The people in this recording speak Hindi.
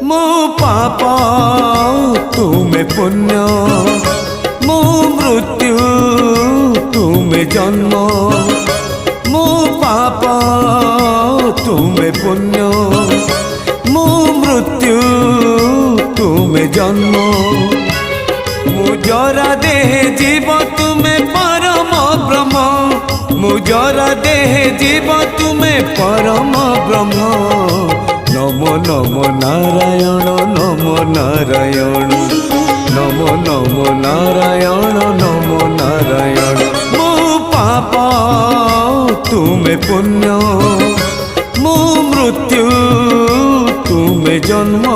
मो पाप तुमे पुण्य, मो मृत्यु तुमे जन्म। मो पाप तुमे पुण्य, मो मृत्यु तुमे जन्म। मुजरा देह जीव तुमे परम ब्रह्म, मुजरा देह जीव तुमे परम ब्रह्म। नमो नमो नारायण नमो नारायण, नमो नमो नारायण नमो नारायण। मो पाप तुमे पुण्य, मो मृत्यु तुमे जन्म।